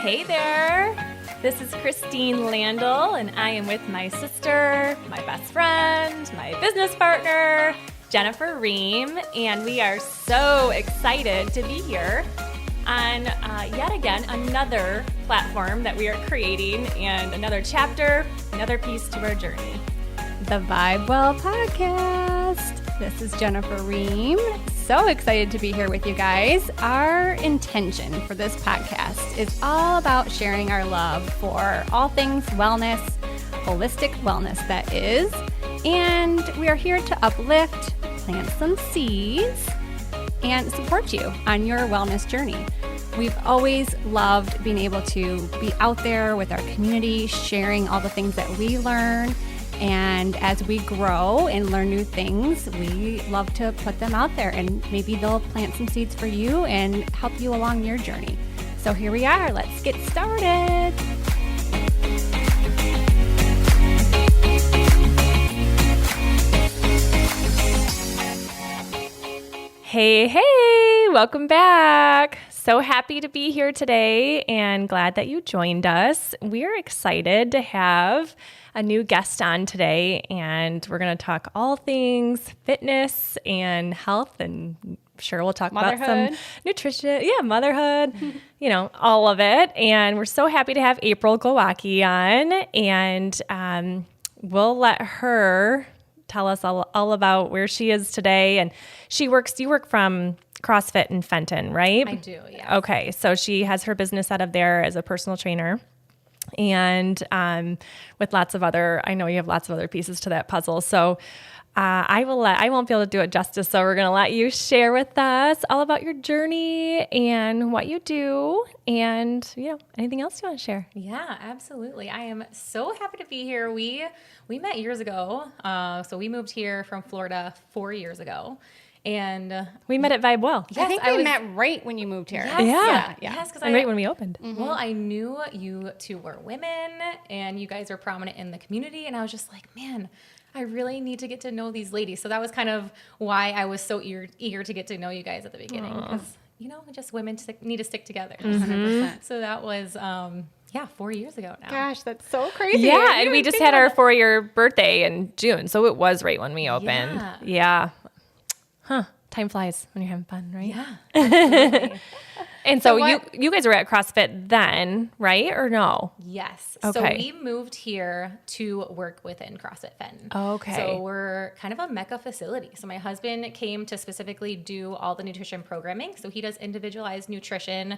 Hey there, this is Christine Landl, and I am with my sister, my best friend, my business partner, Jennifer Ream, and we are so excited to be here on yet again another platform that we are creating and another chapter, another piece to our journey. The Vibe Well Podcast. This is Jennifer Ream. So excited to be here with you guys. Our intention for this podcast is all about sharing our love for all things wellness, holistic wellness that is. And we are here to uplift, plant some seeds, and support you on your wellness journey. We've always loved being able to be out there with our community, sharing all the things that we learn. And as we grow and learn new things, we love to put them out there, and maybe they'll plant some seeds for you and help you along your journey. So here we are. Let's get started. Hey, welcome back. So happy to be here today and glad that you joined us. We're excited to have a new guest on today, and we're going to talk all things fitness and health, and sure we'll talk about some nutrition, motherhood, all of it. And we're so happy to have April Glowacki on, and we'll let her tell us all about where she is today. And you work from CrossFit in Fenton, right? I do, yeah. Okay, so she has her business out of there as a personal trainer. And with lots of other, I know you have lots of other pieces to that puzzle. So I won't be able to do it justice. So we're going to let you share with us all about your journey and what you do, and anything else you want to share. Yeah, absolutely. I am so happy to be here. We met years ago. So we moved here from Florida 4 years ago. And we met at Vibe Well. Yes, I think we met right when you moved here. Yes, yeah. Yes, and right when we opened. Mm-hmm. Well, I knew you two were women, and you guys are prominent in the community. And I was just like, man, I really need to get to know these ladies. So that was kind of why I was so eager to get to know you guys at the beginning. Because, just women need to stick together. 100%. So that was 4 years ago now. Gosh, that's so crazy. Yeah, and we just had our 4-year birthday in June. So it was right when we opened. Yeah. Huh. Time flies when you're having fun, right? Yeah. Absolutely. And so you guys were at CrossFit then, right? Or no? Yes. Okay. So we moved here to work within CrossFit Fenton. Okay. So we're kind of a mecca facility. So my husband came to specifically do all the nutrition programming. So he does individualized nutrition,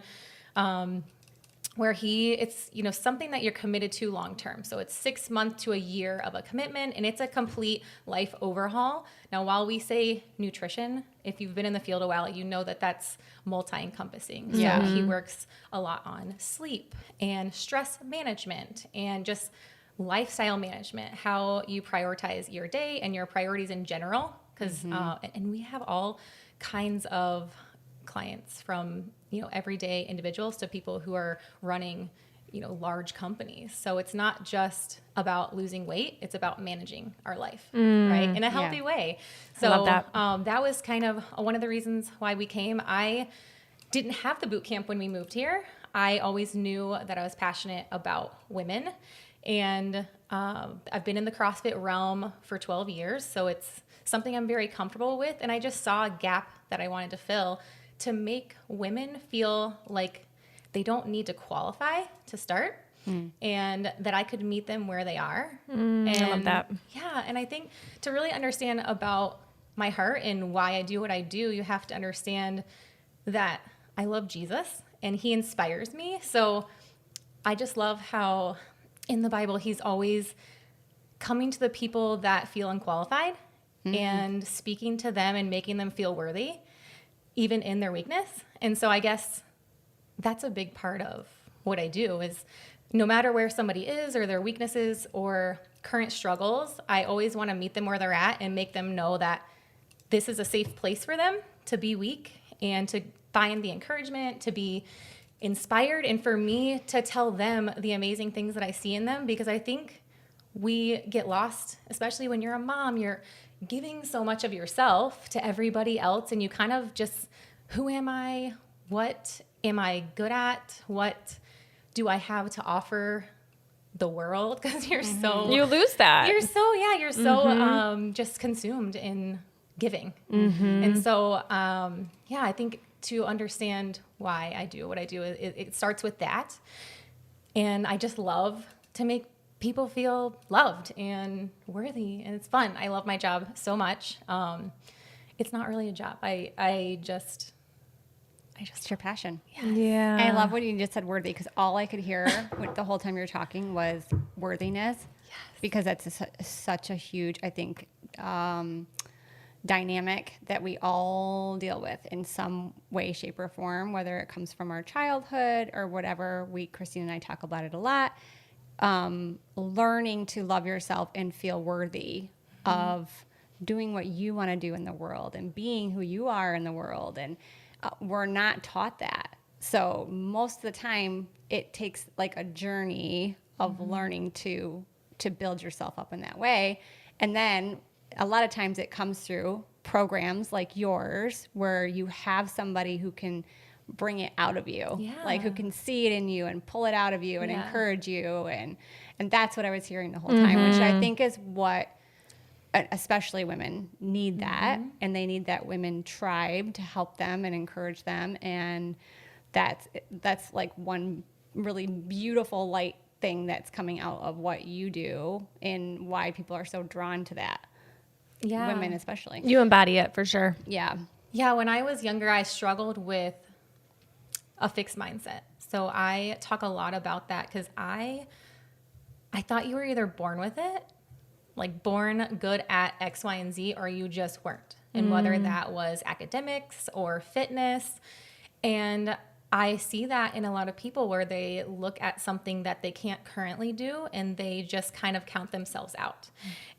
where it's something that you're committed to long term. So it's 6 months to a year of a commitment, and it's a complete life overhaul. Now, while we say nutrition, if you've been in the field a while, you know that that's multi-encompassing. So he works a lot on sleep and stress management and just lifestyle management, how you prioritize your day and your priorities in general. Because and we have all kinds of clients, from everyday individuals to people who are running large companies. So it's not just about losing weight, it's about managing our life, right, in a healthy way. So I love that. That was kind of one of the reasons why we came. I didn't have the boot camp when we moved here. I always knew that I was passionate about women, and I've been in the CrossFit realm for 12 years, so it's something I'm very comfortable with, and I just saw a gap that I wanted to fill to make women feel like they don't need to qualify to start, and that I could meet them where they are. And I love that. Yeah, and I think to really understand about my heart and why I do what I do, you have to understand that I love Jesus and he inspires me. So I just love how in the Bible he's always coming to the people that feel unqualified and speaking to them and making them feel worthy, even in their weakness. And so I guess that's a big part of what I do, is no matter where somebody is or their weaknesses or current struggles, I always want to meet them where they're at and make them know that this is a safe place for them to be weak and to find the encouragement, to be inspired, and for me to tell them the amazing things that I see in them, because I think we get lost, especially when you're a mom. You're giving so much of yourself to everybody else, and you kind of just, who am I? What am I good at? What do I have to offer the world? Because you're so You lose that. You're so just consumed in giving. And so I think to understand why I do what I do, it starts with that. And I just love to make people feel loved and worthy, and it's fun. I love my job so much. It's not really a job. It's your passion. Yeah. And I love when you just said worthy, because all I could hear the whole time you were talking was worthiness. Yes. Because that's such a huge, I think, dynamic that we all deal with in some way, shape, or form, whether it comes from our childhood or whatever. Christine and I talk about it a lot. Learning to love yourself and feel worthy of doing what you want to do in the world and being who you are in the world. And we're not taught that. So most of the time it takes like a journey of learning to build yourself up in that way. And then a lot of times it comes through programs like yours, where you have somebody who can bring it out of you, like who can see it in you and pull it out of you and encourage you. And that's what I was hearing the whole time, which I think is what especially women need that. And they need that women tribe to help them and encourage them. And that's like one really beautiful light thing that's coming out of what you do and why people are so drawn to that. Yeah. Women especially. You embody it for sure. Yeah. Yeah, when I was younger, I struggled with a fixed mindset. So I talk a lot about that because I thought you were either born with it, like born good at X, Y, and Z, or you just weren't. And whether that was academics or fitness. And I see that in a lot of people where they look at something that they can't currently do and they just kind of count themselves out.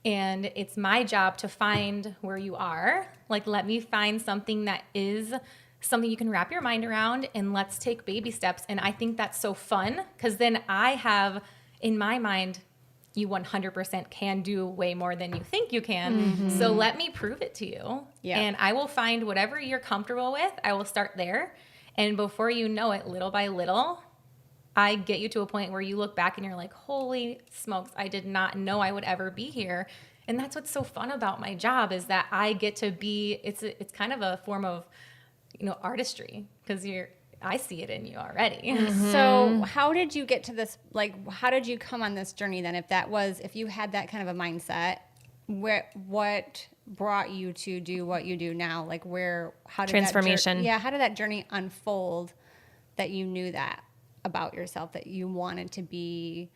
And it's my job to find where you are. Like, let me find something that is something you can wrap your mind around, and let's take baby steps. And I think that's so fun because then I have in my mind, you 100% can do way more than you think you can. So let me prove it to you. Yeah. And I will find whatever you're comfortable with. I will start there. And before you know it, little by little, I get you to a point where you look back and you're like, holy smokes, I did not know I would ever be here. And that's what's so fun about my job is that I get to be, it's kind of a form of, artistry because I see it in you already. So how did you get to this? Like, how did you come on this journey then? If you had that kind of a mindset, what brought you to do what you do now? Like how did transformation? How did that journey unfold that you knew that about yourself, that you wanted to be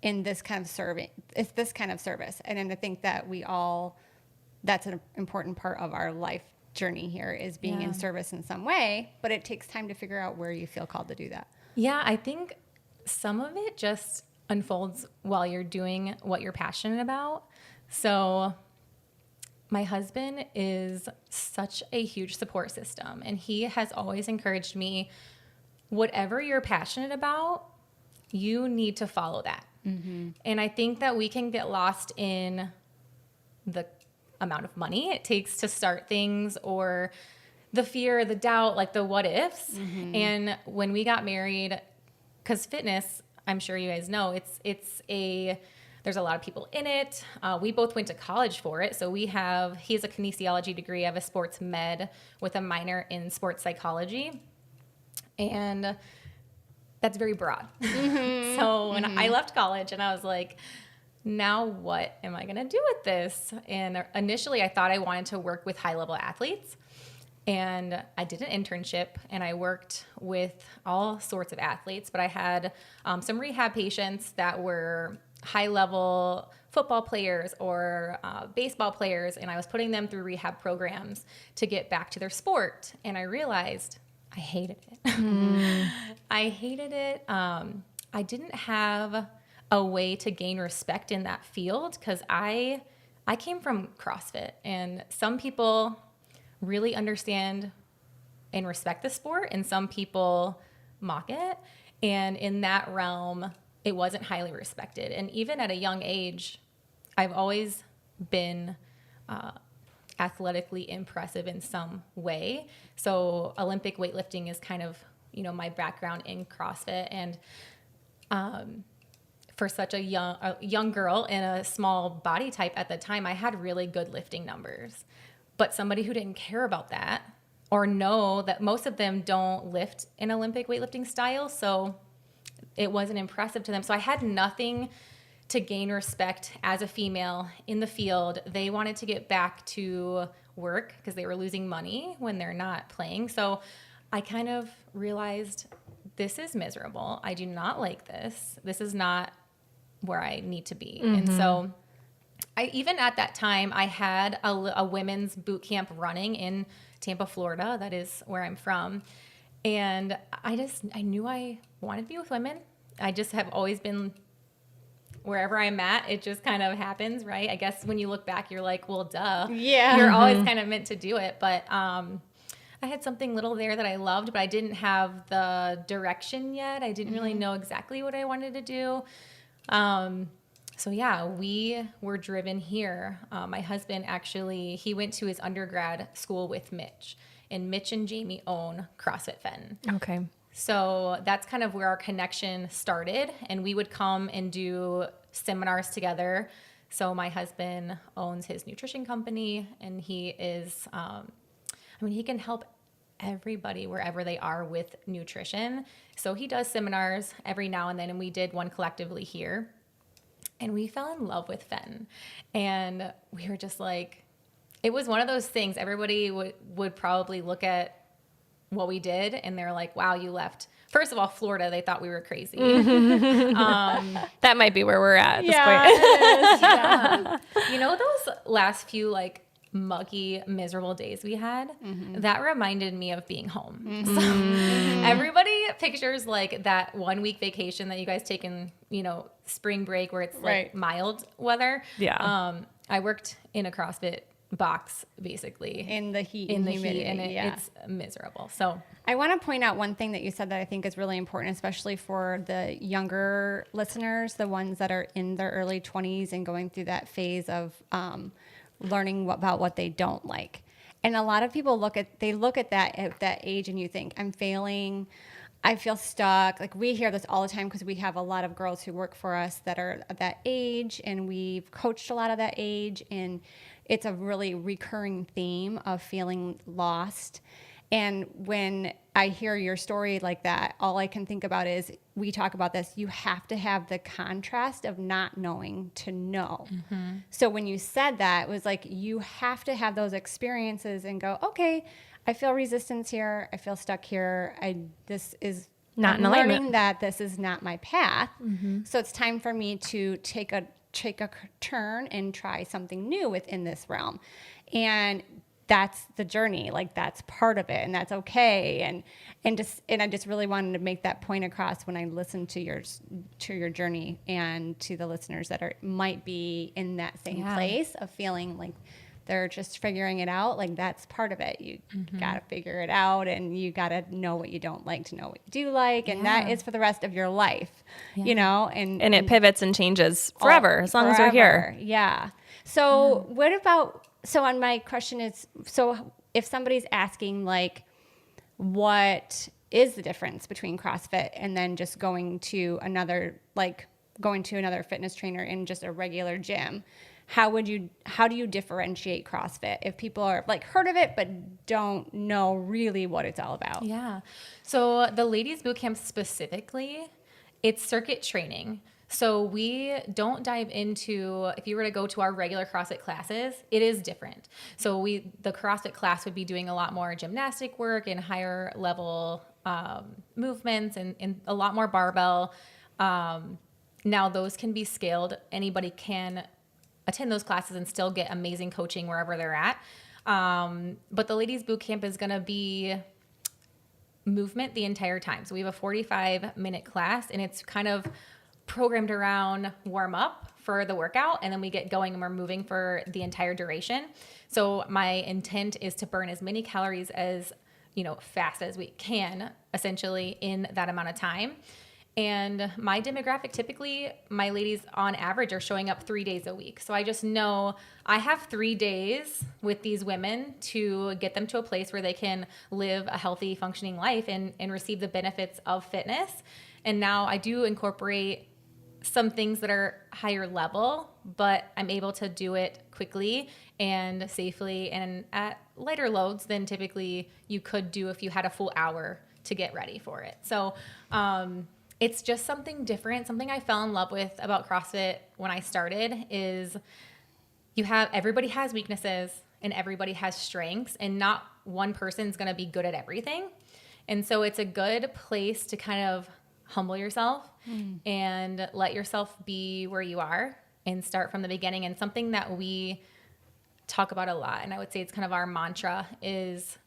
in this kind of service? It's this kind of service. And then I think that that's an important part of our life journey here is being in service in some way, but it takes time to figure out where you feel called to do that. Yeah, I think some of it just unfolds while you're doing what you're passionate about. So my husband is such a huge support system, and he has always encouraged me, whatever you're passionate about, you need to follow that. And I think that we can get lost in the amount of money it takes to start things, or the fear, the doubt, like the what ifs. And when we got married, because fitness, I'm sure you guys know, there's a lot of people in it. We both went to college for it. So he has a kinesiology degree. I have a sports med with a minor in sports psychology. And that's very broad. So when I left college and I was like, now what am I going to do with this? And initially I thought I wanted to work with high-level athletes. And I did an internship and I worked with all sorts of athletes, but I had some rehab patients that were high-level football players or baseball players, and I was putting them through rehab programs to get back to their sport. And I realized I hated it. I hated it. I didn't have a way to gain respect in that field because I came from CrossFit, and some people really understand and respect the sport, and some people mock it. And in that realm, it wasn't highly respected. And even at a young age, I've always been athletically impressive in some way. So Olympic weightlifting is kind of, my background in CrossFit. And for such a young girl in a small body type at the time, I had really good lifting numbers. But somebody who didn't care about that or know that most of them don't lift in Olympic weightlifting style, so it wasn't impressive to them. So I had nothing to gain respect as a female in the field. They wanted to get back to work because they were losing money when they're not playing. So I kind of realized this is miserable. I do not like this. This is not where I need to be. Mm-hmm. And so even at that time, I had a women's boot camp running in Tampa, Florida. That is where I'm from. And I knew I wanted to be with women. I just have always been, wherever I'm at, it just kind of happens, right? I guess when you look back, you're like, well, duh. Yeah. You're always kind of meant to do it. But I had something little there that I loved, but I didn't have the direction yet. I didn't really know exactly what I wanted to do. So yeah, we were driven here. My husband actually, he went to his undergrad school with Mitch, and Mitch and Jamie own CrossFit Fenton. Okay. So that's kind of where our connection started, and we would come and do seminars together. So my husband owns his nutrition company, and he is, he can help everybody wherever they are with nutrition. So he does seminars every now and then, and we did one collectively here. And we fell in love with Fenton. And we were just like, it was one of those things. Everybody would probably look at what we did, and they're like, wow, you left. First of all, Florida, they thought we were crazy. That might be where we're at this point. Yeah. You know, those last few like muggy, miserable days we had, that reminded me of being home. So everybody pictures like that 1 week vacation that you guys take in, spring break where it's like mild weather. Yeah. I worked in a CrossFit box basically in the heat, and humidity, and it's miserable. So I want to point out one thing that you said that I think is really important, especially for the younger listeners, the ones that are in their early 20s and going through that phase of learning about what they don't like. And a lot of people look at that at that age, and you think, I'm failing, I feel stuck. Like, we hear this all the time because we have a lot of girls who work for us that are that age, and we've coached a lot of that age, and it's a really recurring theme of feeling lost. And when I hear your story like that, all I can think about is, we talk about this, you have to have the contrast of not knowing to know. So when you said that, it was like, you have to have those experiences and go, okay, I feel resistance here. I feel stuck here. This is not in alignment. Learning that this is not my path. So it's time for me to take a turn and try something new within this realm. And that's the journey. Like, that's part of it, and that's okay. And I just really wanted to make that point across when I listened to your journey, and to the listeners that might be in that same place of feeling like they're just figuring it out. Like, that's part of it. You got to figure it out, and you got to know what you don't like to know what you do like. And that is for the rest of your life, and it pivots and changes forever, as long as we're here. Yeah. So what about, on my question is, so if somebody's asking, like, what is the difference between CrossFit and then just going to another fitness trainer in just a regular gym, how do you differentiate CrossFit if people are like heard of it but don't know really what it's all about? Yeah. So the ladies boot camp specifically, it's circuit training. So we don't dive into, if you were to go to our regular CrossFit classes, it is different. So the CrossFit class would be doing a lot more gymnastic work and higher level movements and a lot more barbell. Now those can be scaled. Anybody can attend those classes and still get amazing coaching wherever they're at. But the ladies boot camp is going to be movement the entire time. So we have a 45-minute class, and it's kind of programmed around warm up for the workout, and then we get going and we're moving for the entire duration. So my intent is to burn as many calories as, fast as we can, essentially, in that amount of time. And my demographic, typically my ladies on average are showing up 3 days a week. So I just know I have 3 days with these women to get them to a place where they can live a healthy, functioning life and receive the benefits of fitness. And now I do incorporate some things that are higher level, but I'm able to do it quickly and safely and at lighter loads than typically you could do if you had a full hour to get ready for it. So it's just something different. Something I fell in love with about CrossFit when I started is everybody has weaknesses and everybody has strengths, and not one person's going to be good at everything. And so it's a good place to kind of humble yourself and let yourself be where you are and start from the beginning. And something that we talk about a lot, and I would say it's kind of our mantra, is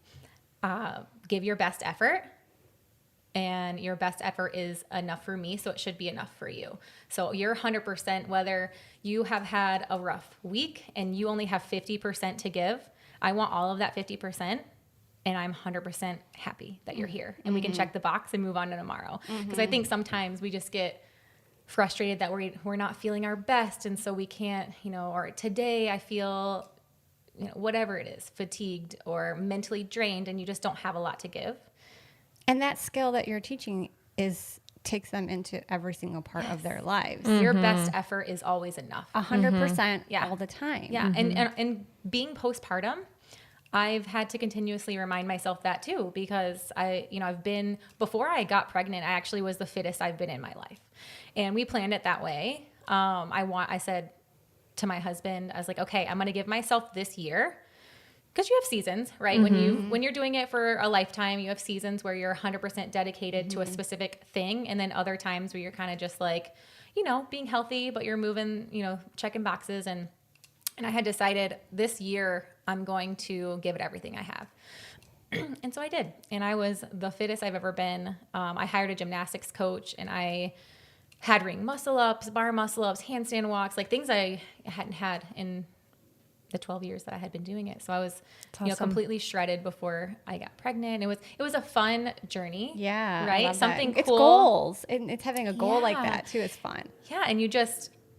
give your best effort. And your best effort is enough for me, so it should be enough for you. So you're 100%, whether you have had a rough week and you only have 50% to give, I want all of that 50%, and I'm 100% happy that you're here. And we can check the box and move on to tomorrow. Because I think sometimes we just get frustrated that we're not feeling our best, and so we can't, or today I feel, whatever it is, fatigued or mentally drained, and you just don't have a lot to give. And that skill that you're teaching takes them into every single part of their lives. Your best effort is always enough. 100% all the time. Yeah. And being postpartum, I've had to continuously remind myself that too, because before I got pregnant, I actually was the fittest I've been in my life. And we planned it that way. I said to my husband, I was like, okay, I'm going to give myself this year. Because you have seasons, right? When you're doing it for a lifetime, you have seasons where you're 100% dedicated to a specific thing, and then other times where you're kind of just like, being healthy, but you're moving, checking boxes. And I had decided this year I'm going to give it everything I have. And so I did, and I was the fittest I've ever been. I hired a gymnastics coach, and I had ring muscle ups, bar muscle ups, handstand walks, like things I hadn't had in the 12 years that I had been doing it. So I was, completely shredded before I got pregnant. It was a fun journey. Yeah. Right. Something that. cool. It's goals. And it's having a goal like that too. It's fun. Yeah. And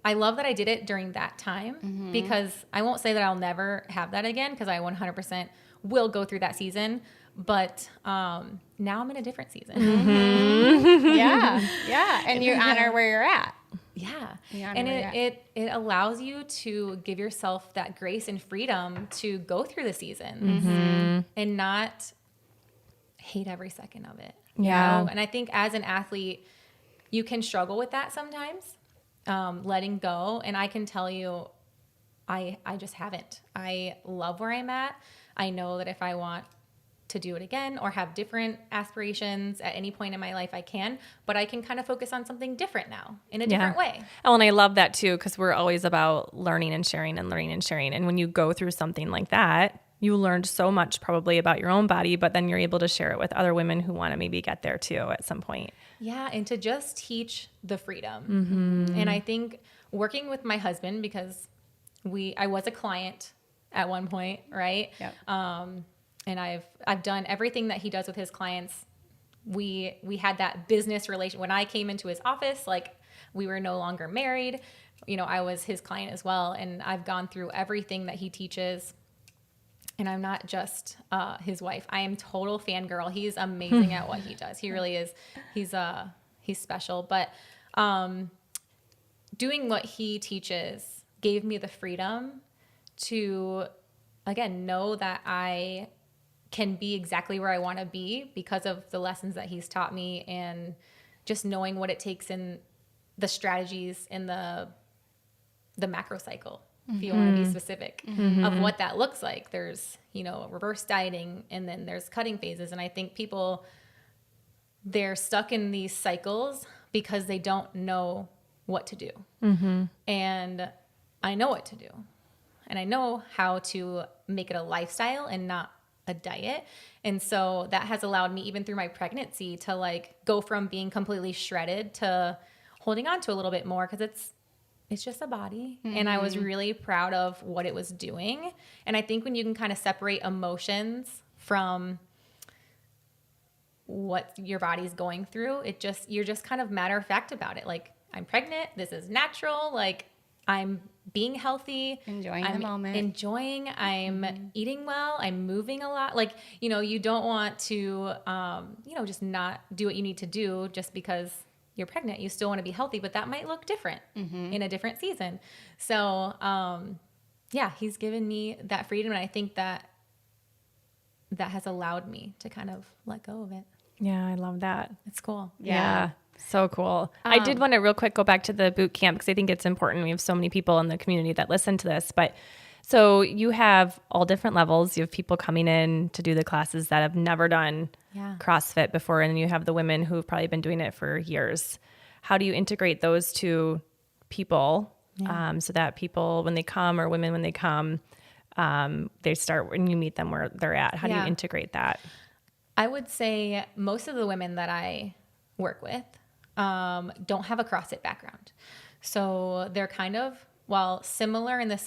I love that I did it during that time, because I won't say that I'll never have that again, because I 100% will go through that season. But now I'm in a different season. Yeah. Yeah. And you honor where you're at. Yeah. And it allows you to give yourself that grace and freedom to go through the seasons and not hate every second of it. Yeah. And I think as an athlete, you can struggle with that sometimes, letting go. And I can tell you, I just haven't. I love where I'm at. I know that if I want to do it again or have different aspirations at any point in my life, I can, but I can kind of focus on something different now in a different way. Oh, and I love that too, because we're always about learning and sharing and learning and sharing. And when you go through something like that, you learned so much probably about your own body, but then you're able to share it with other women who want to maybe get there too at some point. Yeah. And to just teach the freedom. And I think working with my husband, because I was a client at one point, right? Yep. And I've done everything that he does with his clients. We had that business relation. When I came into his office, like, we were no longer married. I was his client as well. And I've gone through everything that he teaches. And I'm not just his wife. I am total fangirl. He's amazing at what he does. He really is. He's special. But doing what he teaches gave me the freedom to, again, know that I can be exactly where I want to be because of the lessons that he's taught me, and just knowing what it takes in the strategies in the macro cycle, if you want to be specific, of what that looks like. There's, reverse dieting, and then there's cutting phases. And I think people, they're stuck in these cycles because they don't know what to do. And I know what to do. And I know how to make it a lifestyle and not a diet. And so that has allowed me, even through my pregnancy, to go from being completely shredded to holding on to a little bit more, because it's just a body. And I was really proud of what it was doing. And I think when you can kind of separate emotions from what your body's going through, you're just kind of matter of fact about it. Like, I'm pregnant. This is natural. Like, I'm being healthy, enjoying the moment, I'm eating well, I'm moving a lot. Like, you don't want to, just not do what you need to do just because you're pregnant. You still want to be healthy, but that might look different in a different season. So, he's given me that freedom. And I think that has allowed me to kind of let go of it. Yeah, I love that. It's cool. Yeah. So cool. I did want to real quick go back to the boot camp because I think it's important. We have so many people in the community that listen to this. But so you have all different levels. You have people coming in to do the classes that have never done CrossFit before, and you have the women who have probably been doing it for years. How do you integrate those two people so that people, when they come, or women when they come, they start when you meet them where they're at? How do you integrate that? I would say most of the women that I work with don't have a CrossFit background. So they're kind of, while similar in the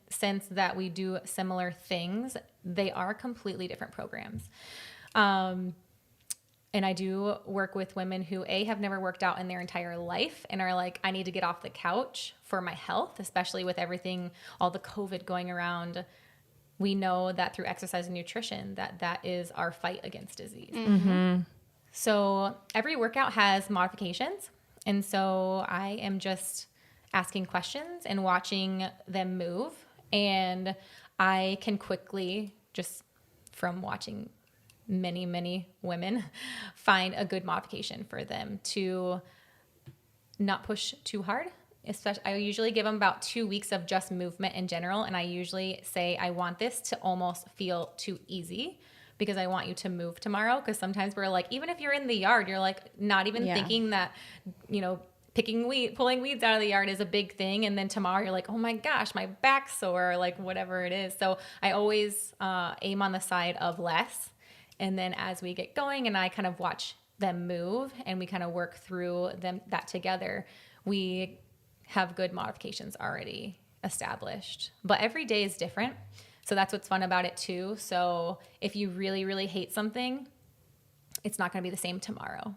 sense that we do similar things, they are completely different programs. And I do work with women who have never worked out in their entire life and are like, I need to get off the couch for my health, especially with everything, all the COVID going around. We know that through exercise and nutrition, that is our fight against disease. Mm-hmm. So every workout has modifications. And so I am just asking questions and watching them move. And I can quickly, just from watching many, many women, find a good modification for them to not push too hard. Especially, I usually give them about 2 weeks of just movement in general. And I usually say, I want this to almost feel too easy because I want you to move tomorrow. Because sometimes we're like, even if you're in the yard, you're like not even thinking that, pulling weeds out of the yard is a big thing. And then tomorrow you're like, oh my gosh, my back's sore, like whatever it is. So I always aim on the side of less. And then as we get going and I kind of watch them move and we kind of work through that together, we have good modifications already established. But every day is different. So that's what's fun about it too. So if you really, really hate something, it's not going to be the same tomorrow.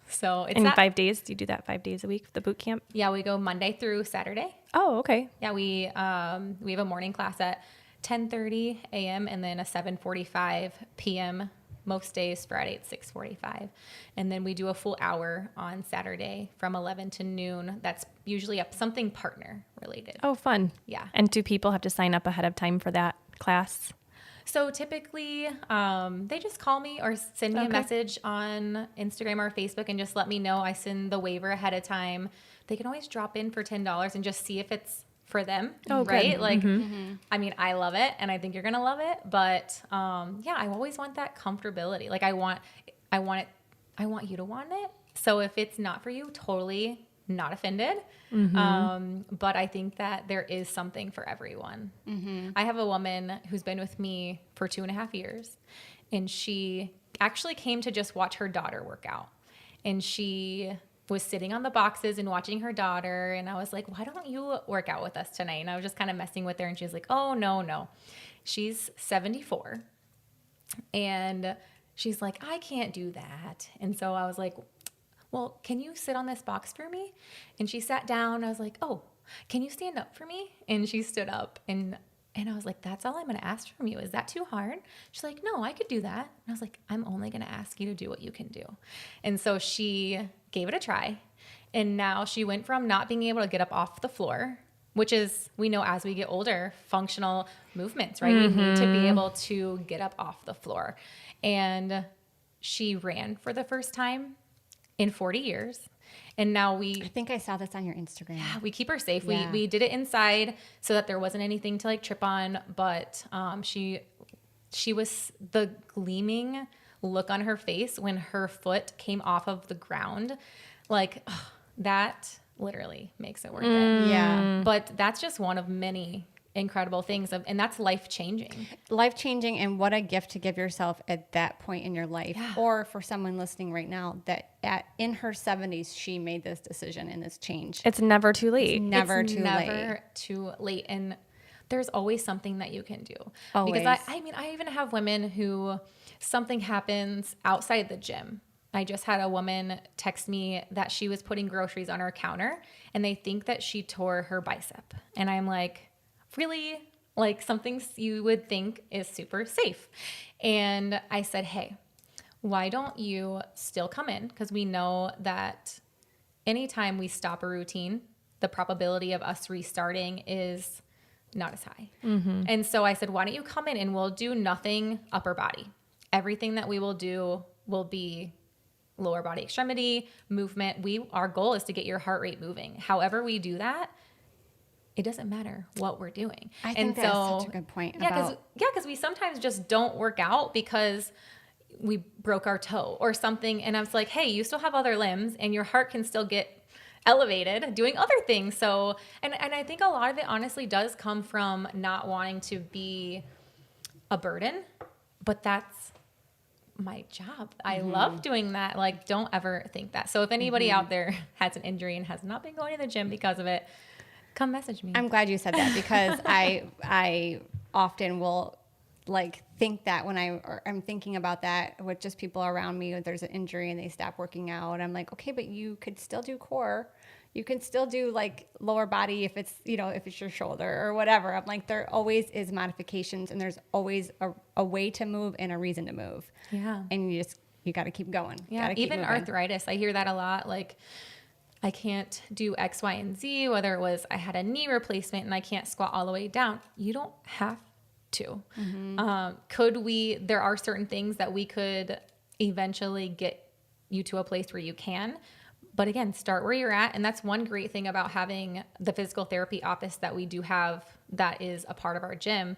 So it's 5 days. Do you do that 5 days a week, the boot camp? Yeah, we go Monday through Saturday. Oh, okay. Yeah, we have a morning class at 10:30 a.m. and then a 7:45 p.m. most days, Friday at 6:45. And then we do a full hour on Saturday from 11 to noon. That's usually something partner related. Oh, fun. Yeah. And do people have to sign up ahead of time for that class? So typically they just call me or send me a message on Instagram or Facebook and just let me know. I send the waiver ahead of time. They can always drop in for $10 and just see if it's for them. Oh, right? good. Like, I mean, I love it and I think you're going to love it, but I always want that comfortability. Like I want you to want it. So if it's not for you, totally not offended. But I think that there is something for everyone. I have a woman who's been with me for 2.5 years, and she actually came to just watch her daughter work out. And she was sitting on the boxes and watching her daughter. And I was like, why don't you work out with us tonight? And I was just kind of messing with her. And she was like, oh, no. She's 74. And she's like, I can't do that. And so I was like, well, can you sit on this box for me? And she sat down. I was like, oh, can you stand up for me? And she stood up. And I was like, that's all I'm going to ask from you. Is that too hard? She's like, no, I could do that. And I was like, I'm only going to ask you to do what you can do. And so she gave it a try. And now she went from not being able to get up off the floor, which is, we know as we get older, functional movements, right? We need to be able to get up off the floor. And she ran for the first time in 40 years. And now I think I saw this on your Instagram. Yeah, we keep her safe. Yeah. We did it inside so that there wasn't anything to like trip on, but she was the gleaming look on her face when her foot came off of the ground. Like that literally makes it worth it. Yeah. But that's just one of many incredible things and that's life-changing. Life-changing, and what a gift to give yourself at that point in your life. Yeah. Or for someone listening right now that in her 70s she made this decision and this change. It's never too late. It's never too late. And there's always something that you can do. Always. Because I even have women who something happens outside the gym. I just had a woman text me that she was putting groceries on her counter and they think that she tore her bicep. And I'm like, really? Like something you would think is super safe. And I said, hey, why don't you still come in? Because we know that anytime we stop a routine, the probability of us restarting is not as high. And so I said, why don't you come in and we'll do nothing upper body. Everything that we will do will be lower body extremity movement. Our goal is to get your heart rate moving. However we do that, it doesn't matter what we're doing. I think that's such a good point. Because we sometimes just don't work out because we broke our toe or something. And I was like, hey, you still have other limbs and your heart can still get elevated doing other things. So, and I think a lot of it honestly does come from not wanting to be a burden, but that's my job. I love doing that. Like, don't ever think that. So if anybody out there has an injury and has not been going to the gym because of it, come message me. I'm glad you said that because I often will like think that when I'm thinking about that with just people around me, there's an injury and they stop working out. I'm like, okay, but you could still do core. You can still do like lower body if it's, if it's your shoulder or whatever. I'm like, there always is modifications and there's always a way to move and a reason to move. Yeah. And you got to keep going. Yeah. Even moving. Arthritis. I hear that a lot. Like, I can't do X, Y, and Z, whether it was I had a knee replacement and I can't squat all the way down. You don't have to. There are certain things that we could eventually get you to a place where you can. But again, start where you're at. And that's one great thing about having the physical therapy office that we do have that is a part of our gym.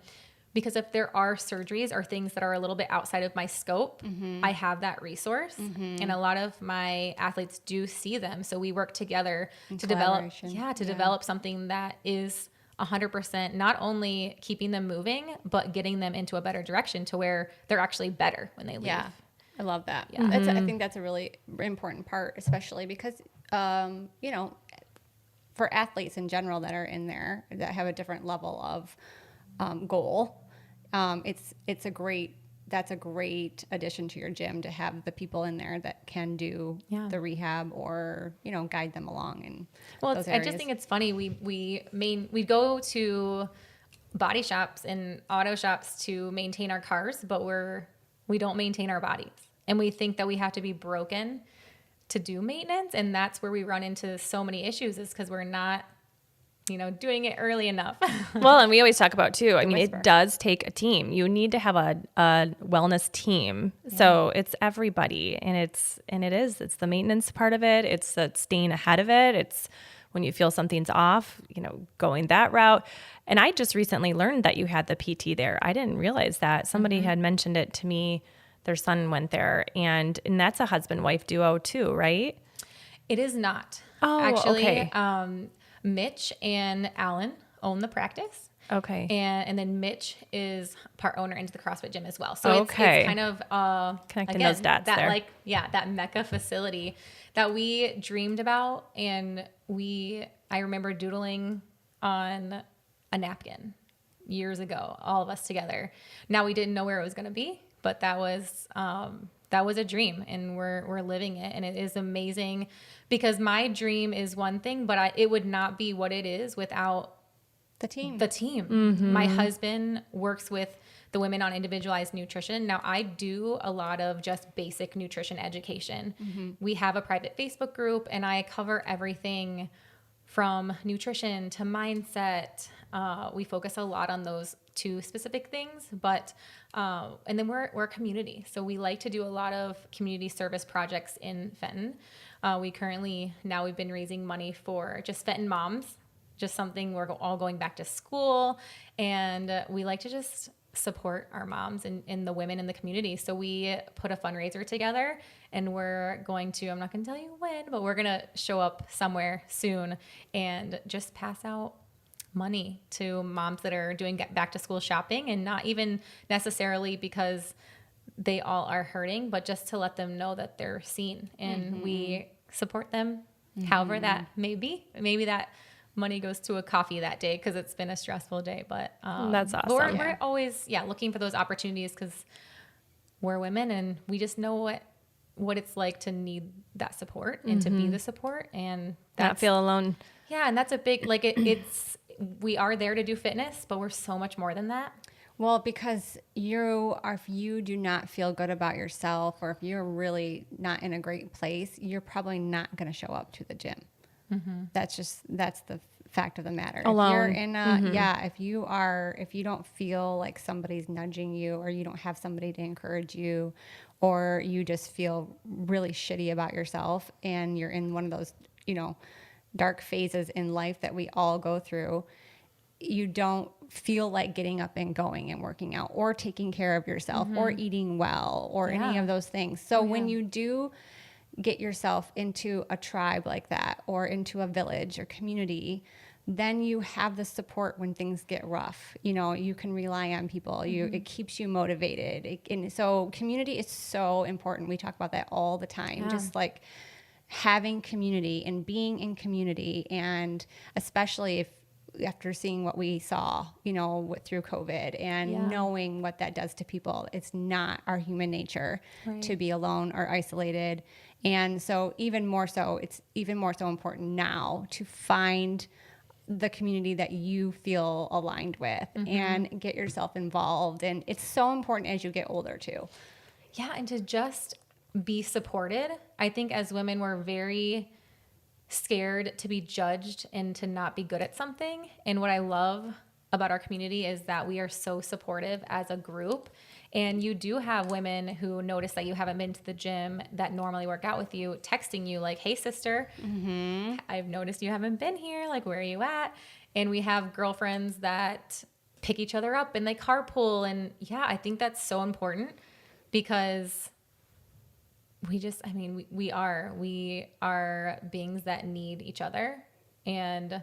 Because if there are surgeries or things that are a little bit outside of my scope, I have that resource. And a lot of my athletes do see them. So we work together to develop something that is 100% not only keeping them moving, but getting them into a better direction to where they're actually better when they leave. Yeah. I love that. Yeah. I think that's a really important part, especially because, for athletes in general that are in there that have a different level of goal, that's a great addition to your gym to have the people in there that can do the rehab or, guide them along. And I just think it's funny. We go to body shops and auto shops to maintain our cars, but we don't maintain our bodies. And we think that we have to be broken to do maintenance. And that's where we run into so many issues is because we're not, doing it early enough. Well, and we always talk about too, it does take a team. You need to have a wellness team. Yeah. So it's everybody it's the maintenance part of it. It's the staying ahead of it. It's when you feel something's off, going that route. And I just recently learned that you had the PT there. I didn't realize that. Somebody had mentioned it to me. Their son went there and that's a husband-wife duo too, right? It is not. Oh, actually, okay. Mitch and Alan own the practice. Okay. And then Mitch is part owner into the CrossFit gym as well. So it's kind of connecting those dots there. That Mecca facility that we dreamed about, and I remember doodling on a napkin years ago, all of us together. Now we didn't know where it was going to be, but that was a dream, and we're living it, and it is amazing because my dream is one thing, but it would not be what it is without the team. Mm-hmm. My husband works with the women on individualized nutrition. Now I do a lot of just basic nutrition education. Mm-hmm. We have a private Facebook group, and I cover everything from nutrition to mindset. We focus a lot on those two specific things, but and then we're a community, so we like to do a lot of community service projects in Fenton. We've been raising money for just Fenton moms, just something we're all going back to school, and we like to just support our moms and the women in the community. So we put a fundraiser together, and we're going to, I'm not going to tell you when, but we're going to show up somewhere soon and just pass out money to moms that are doing back to school shopping, and not even necessarily because they all are hurting, but just to let them know that they're seen and we support them, however that may be. Maybe that money goes to a coffee that day because it's been a stressful day, but that's awesome. We're always looking for those opportunities because we're women and we just know what it's like to need that support and to be the support, and not feel alone. Yeah, and that's a big, we are there to do fitness, but we're so much more than that. Well, because if you do not feel good about yourself, or if you're really not in a great place, you're probably not going to show up to the gym. That's the fact of the matter. Alone. If you're in a, if you don't feel like somebody's nudging you, or you don't have somebody to encourage you, or you just feel really shitty about yourself, and you're in one of those, dark phases in life that we all go through, you don't feel like getting up and going and working out, or taking care of yourself, or eating well, or any of those things. So when you do get yourself into a tribe like that, or into a village or community, then you have the support when things get rough. You can rely on people. It keeps you motivated. And so community is so important. We talk about that all the time. Just like having community and being in community, and especially after seeing what we saw, through COVID, and knowing what that does to people. It's not our human nature to be alone or isolated. And so it's even more so important now to find the community that you feel aligned with and get yourself involved. And it's so important as you get older too. Yeah. And to just be supported. I think as women, we're very scared to be judged and to not be good at something. And what I love about our community is that we are so supportive as a group. And you do have women who notice that you haven't been to the gym that normally work out with you, texting you like, hey, sister, I've noticed you haven't been here. Like, where are you at? And we have girlfriends that pick each other up and they carpool. And I think that's so important, because we are beings that need each other, and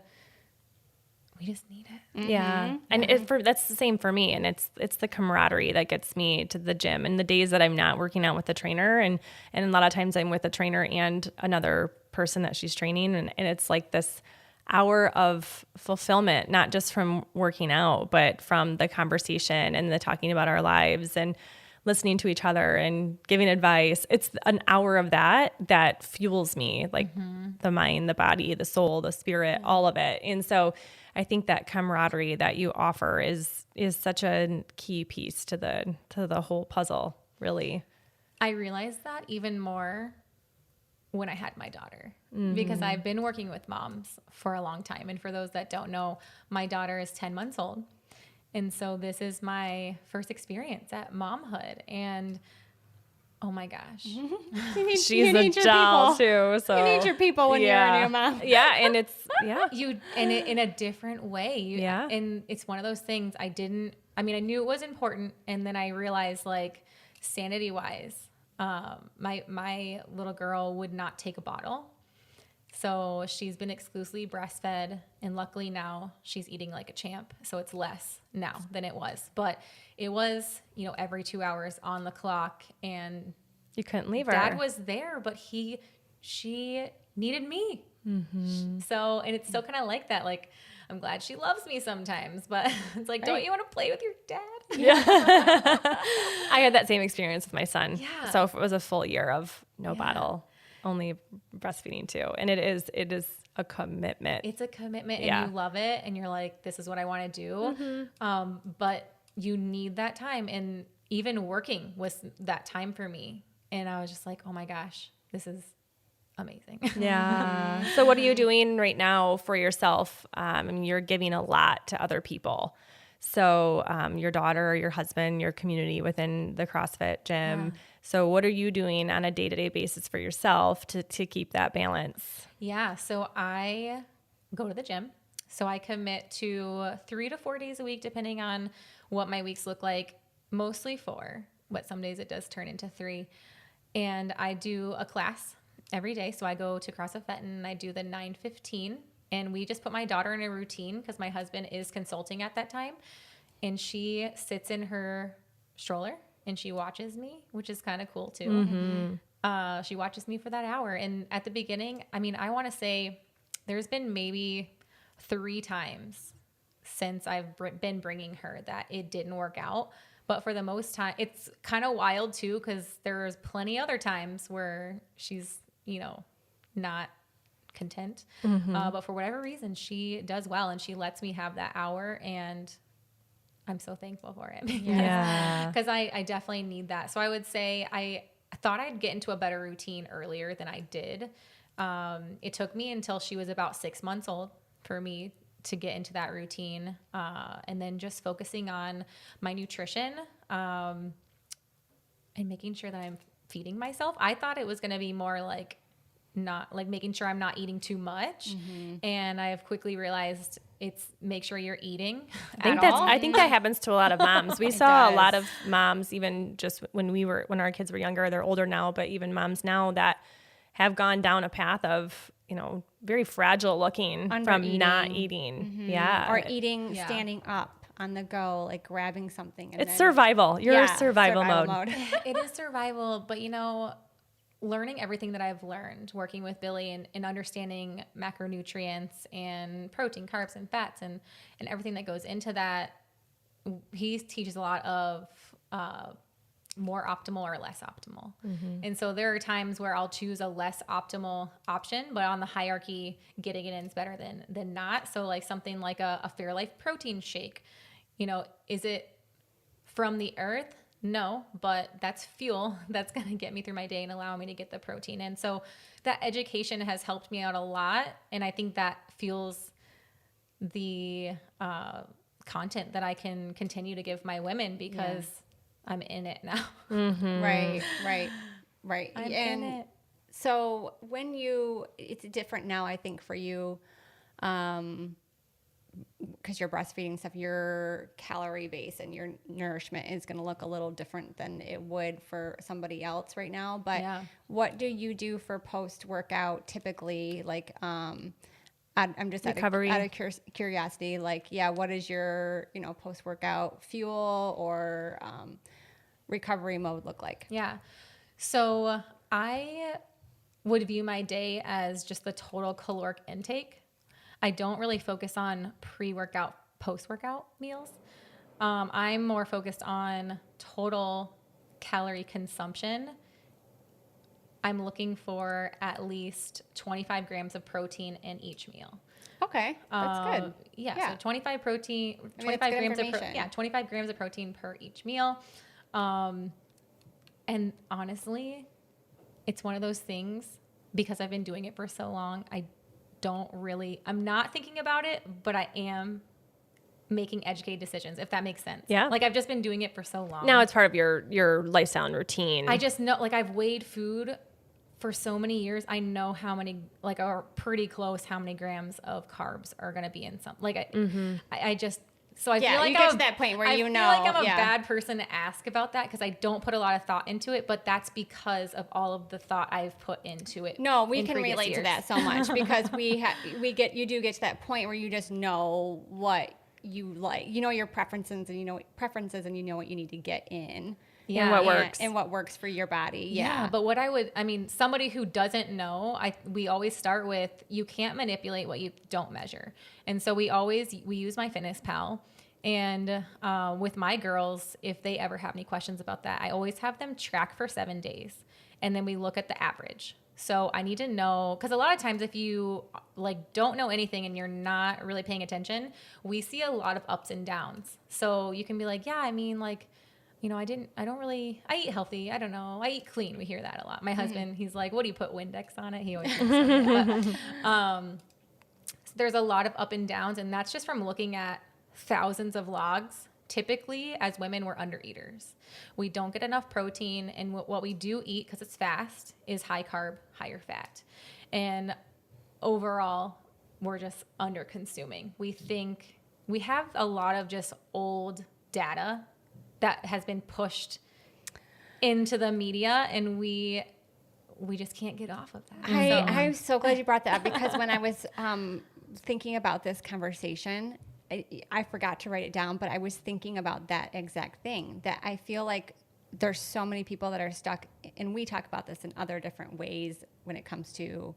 we just need it. Yeah. And that's the same for me. And it's the camaraderie that gets me to the gym. And the days that I'm not working out with the trainer, and a lot of times I'm with a trainer and another person that she's training. And it's like this hour of fulfillment, not just from working out, but from the conversation and the talking about our lives and listening to each other and giving advice. It's an hour of that fuels me, like the mind, the body, the soul, the spirit, all of it. And so I think that camaraderie that you offer is such a key piece to the whole puzzle, really. I realized that even more when I had my daughter, because I've been working with moms for a long time. And for those that don't know, my daughter is 10 months old. And so this is my first experience at momhood. And oh my gosh. She's a doll too. So you need your people when you're a new mom. Yeah. And it's, in a different way. And it's one of those things I knew it was important. And then I realized, like, sanity wise, my little girl would not take a bottle. So she's been exclusively breastfed, and luckily now she's eating like a champ. So it's less now than it was, but it was, every 2 hours on the clock, and you couldn't leave her. Dad was there, but she needed me. So, and it's still kind of like that. Like, I'm glad she loves me sometimes, but it's like, don't you want to play with your dad? Yeah. I had that same experience with my son. Yeah. So it was a full year of no bottle. Only breastfeeding too. And it is a commitment. It's a commitment, and you love it, and you're like, this is what I want to do. But you need that time. And even working was that time for me. And I was just like, oh my gosh, this is amazing. Yeah. So what are you doing right now for yourself? You're giving a lot to other people. So your daughter, your husband, your community within the CrossFit gym. Yeah. So what are you doing on a day-to-day basis for yourself to keep that balance? Yeah. So I go to the gym. So I commit to 3 to 4 days a week, depending on what my weeks look like. Mostly 4, but some days it does turn into 3. And I do a class every day. So I go to CrossFit and I do the 9:15. And we just put my daughter in a routine, because my husband is consulting at that time. And she sits in her stroller and she watches me, which is kind of cool too. She watches me for that hour. And at the beginning, I want to say there's been maybe 3 times since I've been bringing her that it didn't work out. But for the most time, it's kind of wild too, because there's plenty other times where she's, not content. But for whatever reason, she does well, and she lets me have that hour, and I'm so thankful for it. Yeah. Because I definitely need that. So I would say I thought I'd get into a better routine earlier than I did. It took me until she was about 6 months old for me to get into that routine. And then just focusing on my nutrition and making sure that I'm feeding myself. I thought it was going to be more like not like making sure I'm not eating too much. And I have quickly realized it's make sure you're eating. I think that happens to a lot of moms. We saw does. a lot of moms, even just when our kids were younger, they're older now, but even moms now that have gone down a path of, very fragile looking from not eating. Yeah. Or eating, standing up on the go, like grabbing something. And It's survival. You're survival mode. It is survival, but learning everything that I've learned working with Billy and understanding macronutrients and protein, carbs, and fats and everything that goes into that, he teaches a lot of more optimal or less optimal. And so there are times where I'll choose a less optimal option, but on the hierarchy, getting it in is better than not. So like something like a Fairlife protein shake, is it from the earth? No, but that's fuel that's going to get me through my day and allow me to get the protein. And so that education has helped me out a lot. And I think that fuels the content that I can continue to give my women because I'm in it now. Right. I'm in it. So it's different now, I think, for you, because you're breastfeeding stuff, your calorie base and your nourishment is going to look a little different than it would for somebody else right now. But what do you do for post-workout typically? Like, I'm just Recovery. out of curiosity, like, what is your, post-workout fuel or recovery mode look like? Yeah. So I would view my day as just the total caloric intake. I don't really focus on pre-workout, post-workout meals. I'm more focused on total calorie consumption. I'm looking for at least 25 grams of protein in each meal. Okay, that's good. Yeah, so 25 grams of 25 grams of protein per each meal. And honestly, it's one of those things because I've been doing it for so long. I'm not thinking about it, but I am making educated decisions, if that makes sense. Yeah. Like I've just been doing it for so long. Now it's part of your lifestyle and routine. I just know, like I've weighed food for so many years. I know how many, like, are pretty close how many grams of carbs are going to be in some, like I just, so I feel like you get to that point where I feel like I'm a bad person to ask about that because I don't put a lot of thought into it, but that's because of all of the thought I've put into it. No, we can relate to that so much because you do get to that point where you just know what you like, your preferences and you know what you need to get in. Yeah, and what works. And what works for your body. Yeah. But somebody who doesn't know, we always start with, you can't manipulate what you don't measure. And so we use MyFitnessPal. And with my girls, if they ever have any questions about that, I always have them track for 7 days. And then we look at the average. So I need to know, because a lot of times if you don't know anything and you're not really paying attention, we see a lot of ups and downs. So you can be like, I eat healthy. I don't know. I eat clean. We hear that a lot. My husband, he's like, what do you put Windex on it? He always thinks that. So there's a lot of up and downs. And that's just from looking at thousands of logs. Typically, as women, we're undereaters. We don't get enough protein. And what we do eat, because it's fast, is high carb, higher fat. And overall, we're just under consuming. We have a lot of just old data that has been pushed into the media, and we just can't get off of that. I'm so glad you brought that up because when I was thinking about this conversation, I forgot to write it down, but I was thinking about that exact thing, that I feel like there's so many people that are stuck, and we talk about this in other different ways when it comes to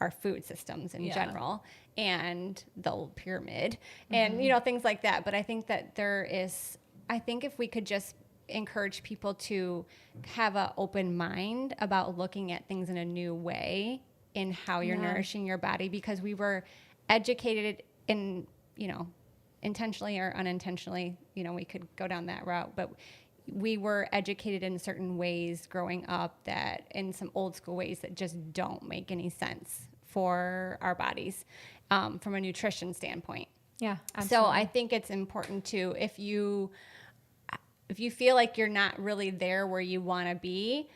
our food systems in general and the pyramid and, things like that. But I think that if we could just encourage people to have an open mind about looking at things in a new way in how you're nourishing your body, because we were educated in, intentionally or unintentionally, we could go down that route, but we were educated in certain ways growing up, that in some old school ways that just don't make any sense for our bodies from a nutrition standpoint. Yeah, So absolutely. I think it's important to, if you feel like you're not really there where you want to be,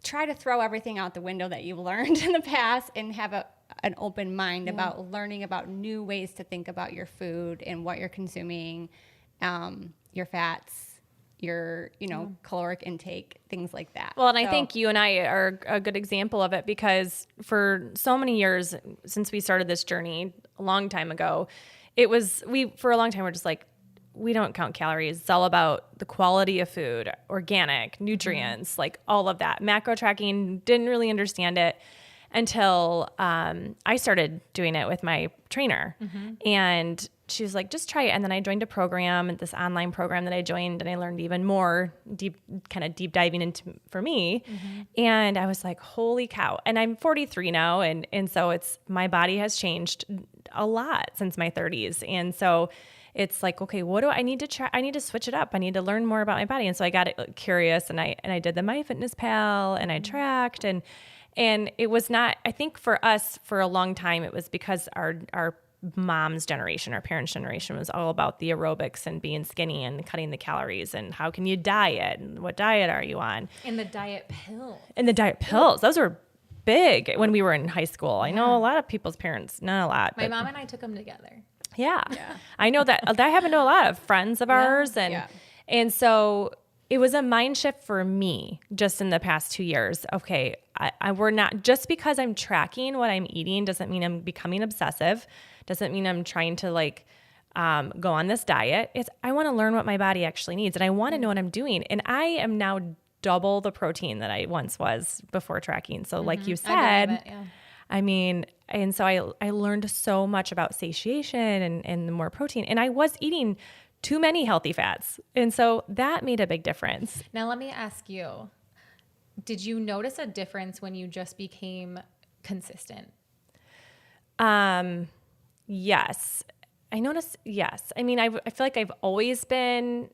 try to throw everything out the window that you've learned in the past and have an open mind about learning about new ways to think about your food and what you're consuming, your fats, your, caloric intake, things like that. Well, and I think you and I are a good example of it, because for so many years since we started this journey a long time ago, for a long time, we're just like, we don't count calories. It's all about the quality of food, organic, nutrients, like all of that. Macro tracking, didn't really understand it until I started doing it with my trainer. And she was like, just try it. And then I joined a program, this online program that I joined, and I learned even more deep diving into for me. And I was like, holy cow. And I'm 43 now. And so my body has changed a lot since my 30s. And so it's like, okay, what do I need to try? I need to switch it up. I need to learn more about my body. And so I got curious, and I did the MyFitnessPal, and I tracked, and it was not, I think for us for a long time, it was because our mom's generation, our parents' generation was all about the aerobics and being skinny and cutting the calories and how can you diet and what diet are you on? And the diet pills. And the diet pills, those were big when we were in high school. I know a lot of people's parents, not a lot. My mom and I took them together. Yeah. I know that happened to a lot of friends of ours. And so it was a mind shift for me just in the past 2 years. Okay, we're not, just because I'm tracking what I'm eating doesn't mean I'm becoming obsessive. Doesn't mean I'm trying to go on this diet. I want to learn what my body actually needs, and I want to know what I'm doing. And I am now double the protein that I once was before tracking. So like you said, I mean, and so I learned so much about satiation and the more protein, and I was eating too many healthy fats. And so that made a big difference. Now, let me ask you, did you notice a difference when you just became consistent? Yes. I noticed, yes. I mean, I feel like I've always been,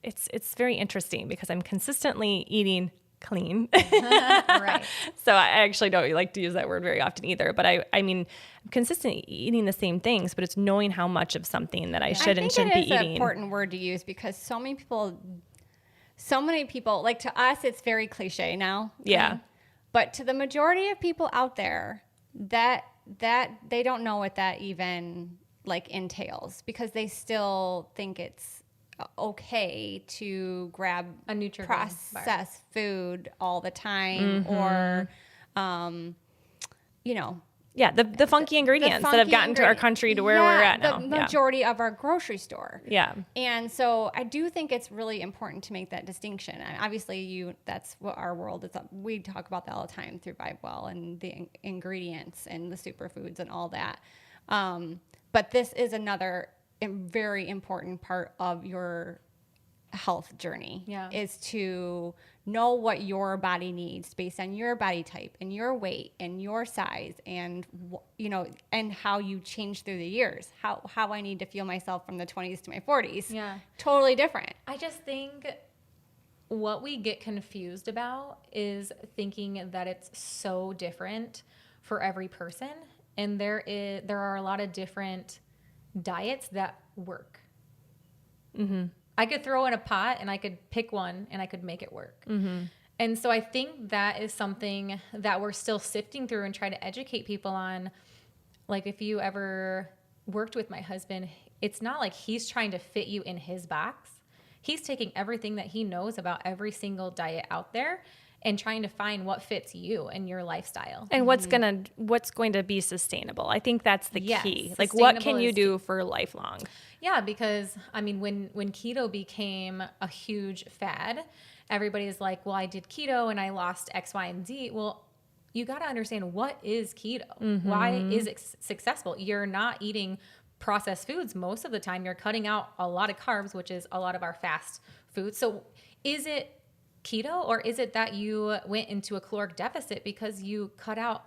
it's very interesting because I'm consistently eating clean. Right. So I actually don't like to use that word very often either, but I mean, I'm consistently eating the same things, but it's knowing how much of something that I should and shouldn't be eating. I think it is an important word to use because so many people, like to us, it's very cliche now. Yeah. But to the majority of people out there, that they don't know what that even entails, because they still think it's okay to grab a Nutrigrain processed food all the time, or yeah, the funky ingredients that have gotten to our country to where we're at now. The majority of our grocery store. Yeah. And so I do think it's really important to make that distinction. And obviously that's what our world is. We talk about that all the time through BiBWell and the ingredients and the superfoods and all that. But this is another very important part of your health journey, is to know what your body needs based on your body type and your weight and your size, and and how you change through the years, how I need to feel myself from the 20s to my 40s. Totally different. I just think what we get confused about is thinking that it's so different for every person, and there are a lot of different diets that work. I could throw in a pot and I could pick one and I could make it work. And so I think that is something that we're still sifting through and try to educate people on. Like, if you ever worked with my husband, it's not like he's trying to fit you in his box. He's taking everything that he knows about every single diet out there and trying to find what fits you and your lifestyle. And what's going to be sustainable. I think that's the key. Like, what can you do for lifelong? Yeah, because I mean, when keto became a huge fad, everybody's like, well, I did keto and I lost X, Y, and Z. Well, you got to understand, what is keto? Why is it successful? You're not eating processed foods most of the time. You're cutting out a lot of carbs, which is a lot of our fast food. So is it keto, or is it that you went into a caloric deficit because you cut out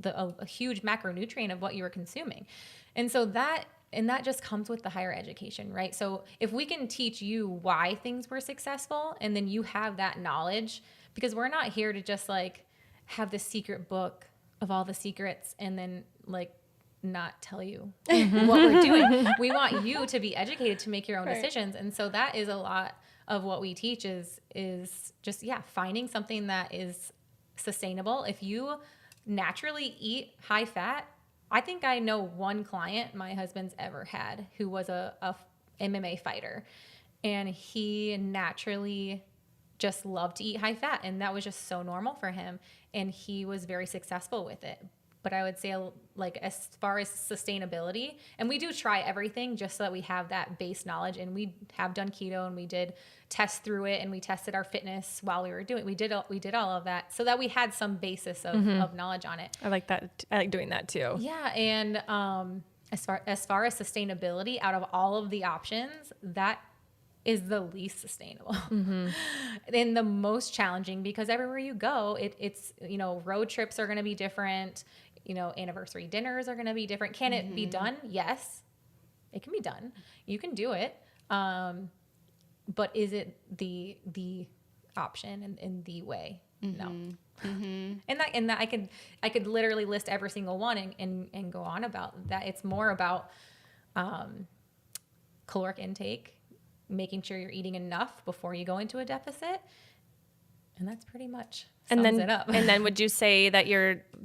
a huge macronutrient of what you were consuming? And so that and that just comes with the higher education, right? So if we can teach you why things were successful, and then you have that knowledge, because we're not here to just like have this secret book of all the secrets and then like not tell you what we're doing. We want you to be educated to make your own decisions. And so that is a lot of what we teach is just, finding something that is sustainable. If you naturally eat high fat, I think I know one client my husband's ever had who was a MMA fighter, and he naturally just loved to eat high fat, and that was just so normal for him, and he was very successful with it. But I would say, like, as far as sustainability, and we do try everything just so that we have that base knowledge, and we have done keto, and we did test through it, and we tested our fitness while we were doing it. We did all of that so that we had some basis of knowledge on it. I like that. I like doing that too. Yeah, and as far as sustainability, out of all of the options, that is the least sustainable and the most challenging, because everywhere you go, it's road trips are going to be different. Anniversary dinners are going to be different. Can it be done? Yes, it can be done. You can do it. But is it the option and the way? No. And that I could literally list every single one and go on about that. It's more about caloric intake, making sure you're eating enough before you go into a deficit. And that's pretty much sums it up. And then would you say that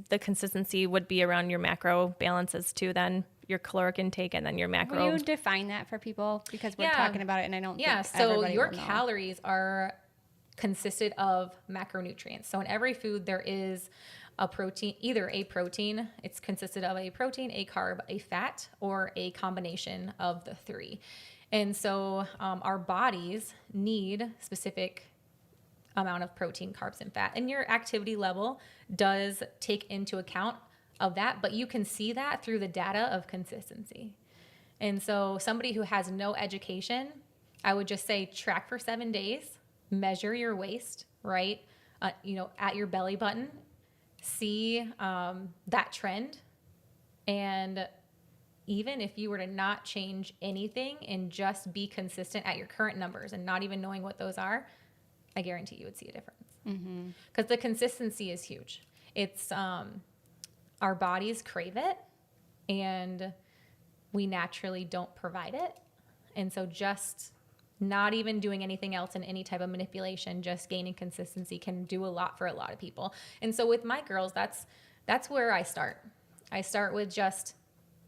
the consistency would be around your macro balances too then? Your caloric intake and then your macro? Will you define that for people? Because we're talking about it and I don't think so your calories are consisted of macronutrients. So in every food there is a protein, either a protein, it's consisted of a protein, a carb, a fat, or a combination of the three. And so our bodies need specific amount of protein, carbs, and fat. And your activity level does take into account of that, but you can see that through the data of consistency. And so somebody who has no education, I would just say track for 7 days, measure your waist, right? At your belly button, see that trend. And even if you were to not change anything and just be consistent at your current numbers and not even knowing what those are, I guarantee you would see a difference. Because the consistency is huge. It's our bodies crave it, and we naturally don't provide it. And so just not even doing anything else in any type of manipulation, just gaining consistency can do a lot for a lot of people. And so with my girls, that's where I start. I start with just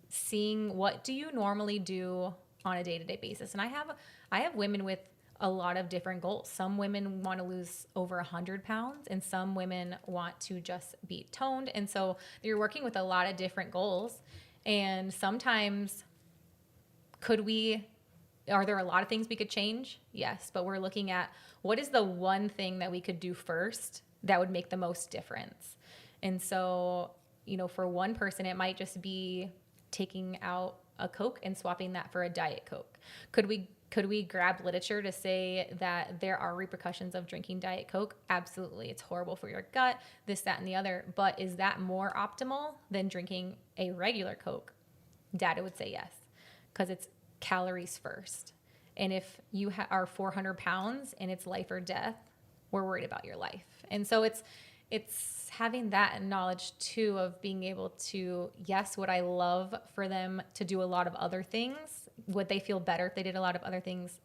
seeing, what do you normally do on a day-to-day basis? And I have women with a lot of different goals. Some women want to lose over 100 pounds, and some women want to just be toned. And so you're working with a lot of different goals. And sometimes are there a lot of things we could change? Yes, but we're looking at what is the one thing that we could do first that would make the most difference. And so, for one person, it might just be taking out a Coke and swapping that for a Diet Coke. Could we grab literature to say that there are repercussions of drinking Diet Coke? Absolutely. It's horrible for your gut, this, that, and the other. But is that more optimal than drinking a regular Coke? Data would say yes, because it's calories first. And if you are 400 pounds and it's life or death, we're worried about your life. And so it's having that knowledge too, of being able to, yes, would I love for them to do a lot of other things? Would they feel better if they did a lot of other things?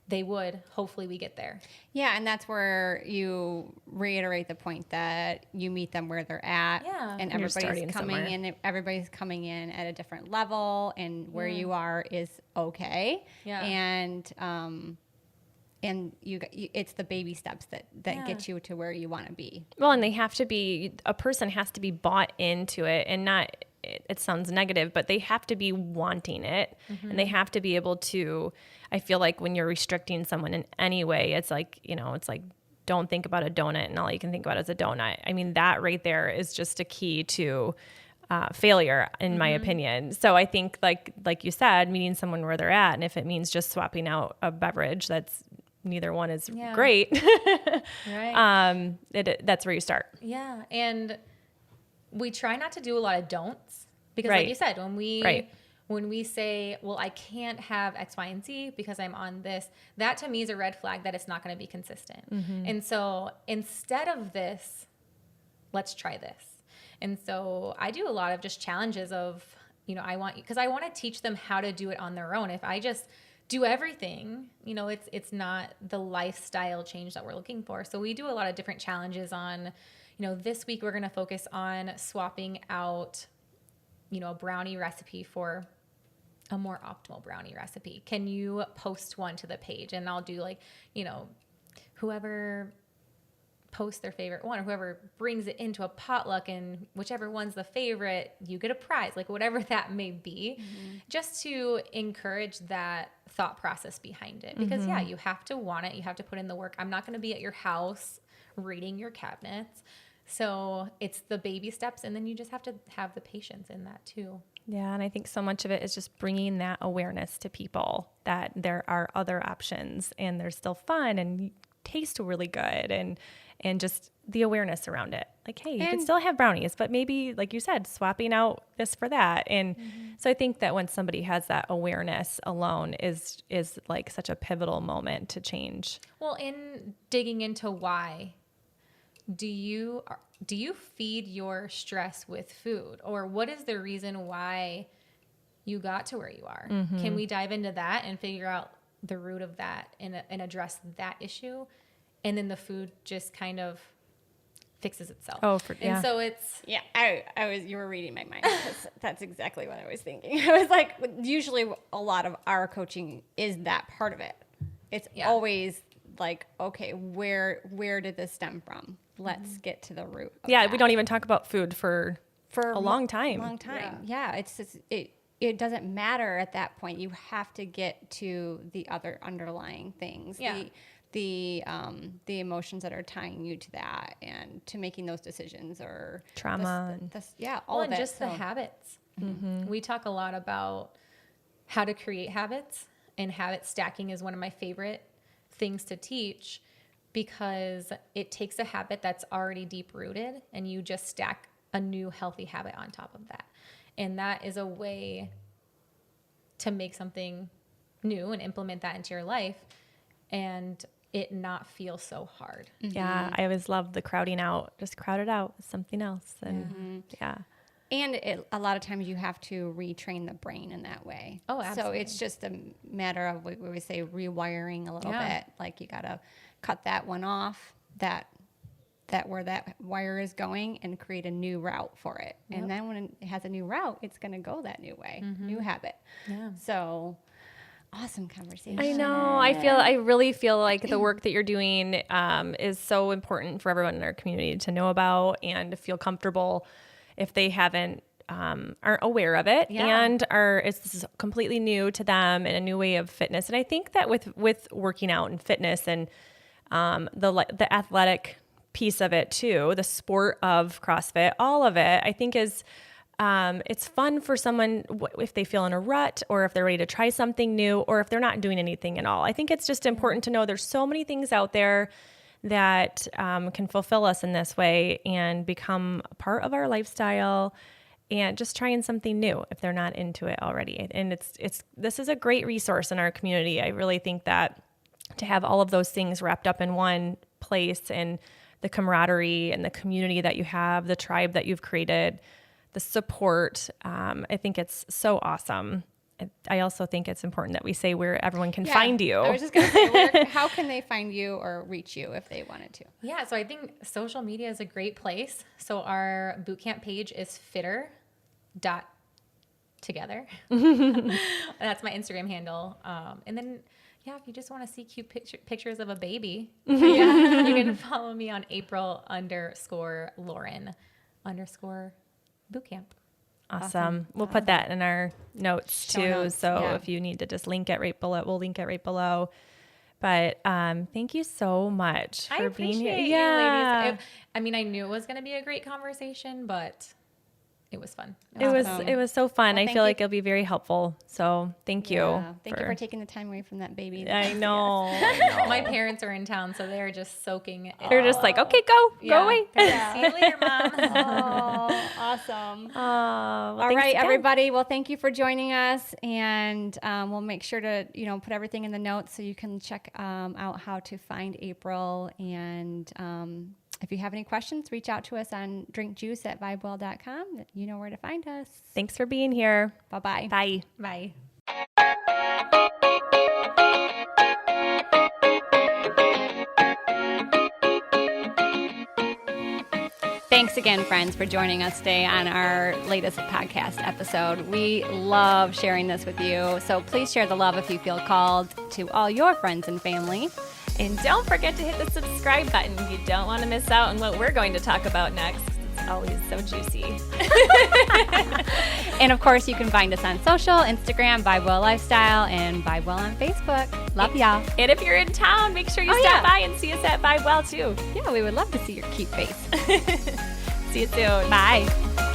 They would. Hopefully we get there. Yeah, and that's where you reiterate the point that you meet them where they're at. Yeah. And everybody's coming in at a different level, and where you are is okay. Yeah. And it's the baby steps that get you to where you want to be. Well, and a person has to be bought into it, and not, it sounds negative, but they have to be wanting it, and they have to be able to, I feel like when you're restricting someone in any way, it's like, don't think about a donut and all you can think about is a donut. I mean, that right there is just a key to failure, in my opinion. So I think like you said, meeting someone where they're at, and if it means just swapping out a beverage, that's, neither one is great. Right. That's where you start. Yeah. And we try not to do a lot of don'ts, because like you said, when when we say, well, I can't have X, Y, and Z because I'm on this, that to me is a red flag that it's not going to be consistent. And so instead of this, let's try this. And so I do a lot of just challenges of, I want to teach them how to do it on their own. If I just do everything, it's not the lifestyle change that we're looking for. So we do a lot of different challenges on, this week we're going to focus on swapping out, a brownie recipe for a more optimal brownie recipe. Can you post one to the page? And I'll do whoever posts their favorite one, or whoever brings it into a potluck, and whichever one's the favorite, you get a prize, whatever that may be, just to encourage that thought process behind it. Because you have to want it. You have to put in the work. I'm not going to be at your house raiding your cabinets. So it's the baby steps. And then you just have to have the patience in that too. Yeah. And I think so much of it is just bringing that awareness to people that there are other options and they're still fun and taste really good, and just the awareness around it. Hey, you can still have brownies, but maybe, like you said, swapping out this for that. And so I think that when somebody has that awareness alone is such a pivotal moment to change. Well, in digging into why, do you feed your stress with food, or what is the reason why you got to where you are? Can we dive into that and figure out the root of that and address that issue? And then the food just kind of fixes itself. And so it's... Yeah, you were reading my mind. That's exactly what I was thinking. I was like, usually a lot of our coaching is that part of it. It's always okay, where did this stem from? Let's get to the root of that. We don't even talk about food for a long time. Yeah, it's just, it doesn't matter at that point. You have to get to the other underlying things. Yeah. The emotions that are tying you to that and to making those decisions, or trauma. All of it. Just the habits. We talk a lot about how to create habits, and habit stacking is one of my favorite things to teach, because it takes a habit that's already deep rooted and you just stack a new healthy habit on top of that. And that is a way to make something new and implement that into your life and it not feel so hard. Yeah, I always love the crowding out. Just crowd it out with something else. And And a lot of times you have to retrain the brain in that way. Oh, absolutely. So it's just a matter of what we say rewiring a little bit. You got to cut that one off, that where that wire is going, and create a new route for it. Yep. And then when it has a new route, it's going to go that new way, new habit. Yeah. So awesome conversation. I know. I really feel like the work that you're doing is so important for everyone in our community to know about and to feel comfortable if they aren't aware of it, and this is completely new to them and a new way of fitness. And I think that with working out and fitness and the athletic piece of it too, the sport of CrossFit, all of it, I think is it's fun for someone if they feel in a rut, or if they're ready to try something new, or if they're not doing anything at all. I think it's just important to know there's so many things out there that can fulfill us in this way and become a part of our lifestyle, and just trying something new if they're not into it already. And this is a great resource in our community. I really think that to have all of those things wrapped up in one place, and the camaraderie and the community that you have, the tribe that you've created, the support, I think it's so awesome. I also think it's important that we say where everyone can find you. I was just going to say, how can they find you or reach you if they wanted to? Yeah, so I think social media is a great place. So our bootcamp page is fitter.together. That's my Instagram handle. And then, if you just want to see cute pictures of a baby, you can follow me on April_Lauren_bootcamp. Awesome. We'll put that in our notes too. So if you need to just link it right below, we'll link it right below. But thank you so much for being here. You, ladies. I knew it was going to be a great conversation, but it was fun. It was so fun. Well, I thank feel you. like it'll be very helpful. So thank you. Thank you for taking the time away from that baby. I know. My parents are in town, so they're just soaking it. They're just like, okay, go away. See you later, Mom. Oh, awesome. Well, All thanks right, again. everybody. Well, thank you for joining us, and we'll make sure to put everything in the notes so you can check out how to find April. And if you have any questions, reach out to us on drinkjuice@vibewell.com. You know where to find us. Thanks for being here. Bye-bye. Bye. Bye. Thanks again, friends, for joining us today on our latest podcast episode. We love sharing this with you, so please share the love if you feel called to all your friends and family. And don't forget to hit the subscribe button. You don't want to miss out on what we're going to talk about next. It's always so juicy. And of course, you can find us on social, Instagram, Vibewell Lifestyle, and Vibewell on Facebook. Love y'all. And if you're in town, make sure you stop by and see us at Vibewell too. Yeah, we would love to see your cute face. See you soon. Bye.